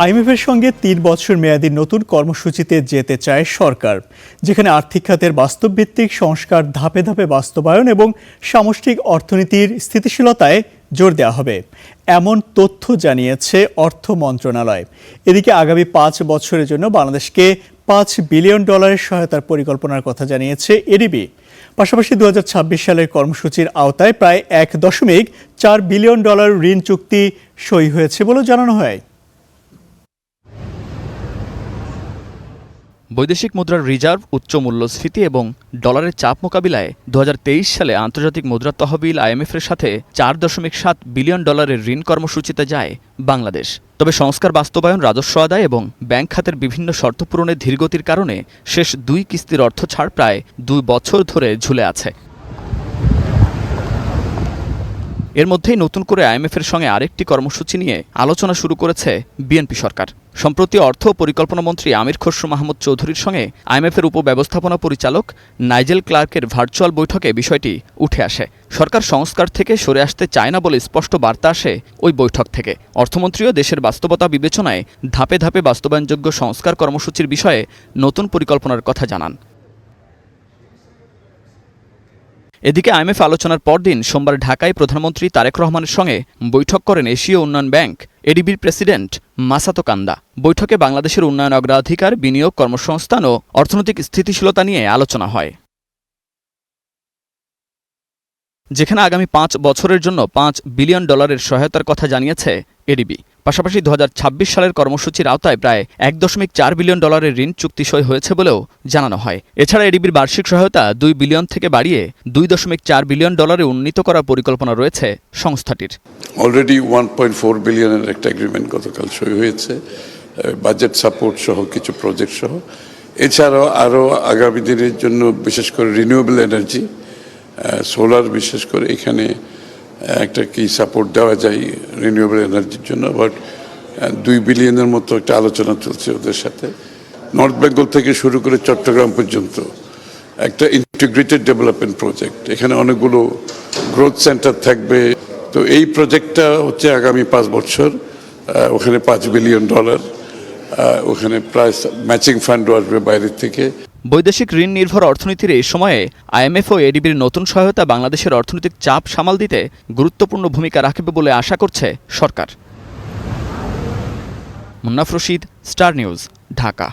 আইএমএফের সঙ্গে ৩ বছর মেয়াদী নতুন কর্মসূচিতে যেতে চায় সরকার, যেখানে আর্থিক খাতের বাস্তবভিত্তিক সংস্কার ধাপে ধাপে বাস্তবায়ন এবং সামষ্টিক অর্থনীতির স্থিতিশীলতায় জোর দেওয়া হবে, এমন তথ্য জানিয়েছে অর্থ মন্ত্রণালয়। এদিকে আগামী ৫ বছরের জন্য বাংলাদেশকে $৫ বিলিয়ন সহায়তার পরিকল্পনার কথা জানিয়েছে এডিবি। পাশাপাশি ২০২৬ সালের কর্মসূচির আওতায় প্রায় $১.৪ বিলিয়ন ঋণ চুক্তি সই হয়েছে বলে জানানো হয়। বৈদেশিক মুদ্রার রিজার্ভ, উচ্চ মূল্যস্ফীতি এবং ডলারের চাপ মোকাবিলায় ২০২৩ সালে আন্তর্জাতিক মুদ্রা তহবিল আইএমএফের সাথে $৪.৭ বিলিয়ন ঋণ কর্মসূচিতে যায় বাংলাদেশ। তবে সংস্কার বাস্তবায়ন, রাজস্ব আদায় এবং ব্যাংক খাতের বিভিন্ন শর্ত পূরণের ধীরগতির কারণে শেষ ২ কিস্তির অর্থ ছাড় প্রায় ২ বছর ধরে ঝুলে আছে। এর মধ্যেই নতুন করে আইএমএফের সঙ্গে আরেকটি কর্মসূচি নিয়ে আলোচনা শুরু করেছে বিএনপি সরকার। সম্প্রতি অর্থ ও পরিকল্পনা মন্ত্রী আমির খসরু মাহমুদ চৌধুরীর সঙ্গে আইএমএফের উপব্যবস্থাপনা পরিচালক নাইজেল ক্লার্কের ভার্চুয়াল বৈঠকে বিষয়টি উঠে আসে। সরকার সংস্কার থেকে সরে আসতে চায় না বলে স্পষ্ট বার্তা আসে ওই বৈঠক থেকে। অর্থমন্ত্রীও দেশের বাস্তবতা বিবেচনায় ধাপে ধাপে বাস্তবায়নযোগ্য সংস্কার কর্মসূচির বিষয়ে নতুন পরিকল্পনার কথা জানান। এদিকে আইএমএফ আলোচনার পরদিন সোমবার ঢাকায় প্রধানমন্ত্রী তারেক রহমানের সঙ্গে বৈঠক করেন এশীয় উন্নয়ন ব্যাংক এডিবির প্রেসিডেন্ট মাসাতো কান্দা। বৈঠকে বাংলাদেশের উন্নয়ন অগ্রাধিকার, বিনিয়োগ, কর্মসংস্থান ও অর্থনৈতিক স্থিতিশীলতা নিয়ে আলোচনা হয়, যেখানে আগামী ৫ বছরের জন্য $৫ বিলিয়ন সহায়তার কথা জানিয়েছে এডিবি। পাশাপাশি ২০২৬ সালের কর্মসূচির আওতায় প্রায় $১.৪ বিলিয়ন ঋণ চুক্তি সই হয়েছে বলেও জানানো হয়। এছাড়া এডিবির বার্ষিক সহায়তা ২ বিলিয়ন থেকে বাড়িয়ে $২.৪ বিলিয়ন উন্নীত করার পরিকল্পনা রয়েছে সংস্থাটির। অলরেডি 1.4 বিলিয়নের একটা এগ্রিমেন্ট গতকাল সই হয়েছে, বাজেট সাপোর্ট সহ কিছু প্রজেক্ট সহ। এছাড়াও আরও আগামী দিনের জন্য বিশেষ করে রিনিউয়েবল এনার্জি, সোলার, বিশেষ করে এখানে একটা কি সাপোর্ট দেওয়া যায় রিনিউয়েবল এনার্জির জন্য। বাট 2 বিলিয়নের মতো একটা আলোচনা চলছে ওদের সাথে। নর্থ বেঙ্গল থেকে শুরু করে চট্টগ্রাম পর্যন্ত একটা ইন্টিগ্রেটেড ডেভেলপমেন্ট প্রজেক্ট, এখানে অনেকগুলো গ্রোথ সেন্টার থাকবে। তো এই প্রজেক্টটা হচ্ছে আগামী 5 বছর, ওখানে $5 বিলিয়ন, ওখানে প্রায় ম্যাচিং ফান্ডও আসবে বাইরের থেকে। বৈদেশিক ঋণ নির্ভর অর্থনীতির এই সময়ে আইএমএফ ও এডিবির নতুন সহায়তা বাংলাদেশের অর্থনৈতিক চাপ সামাল দিতে গুরুত্বপূর্ণ ভূমিকা রাখবে বলে আশা করছে সরকার। Munnaf Rashid, Star News, Dhaka.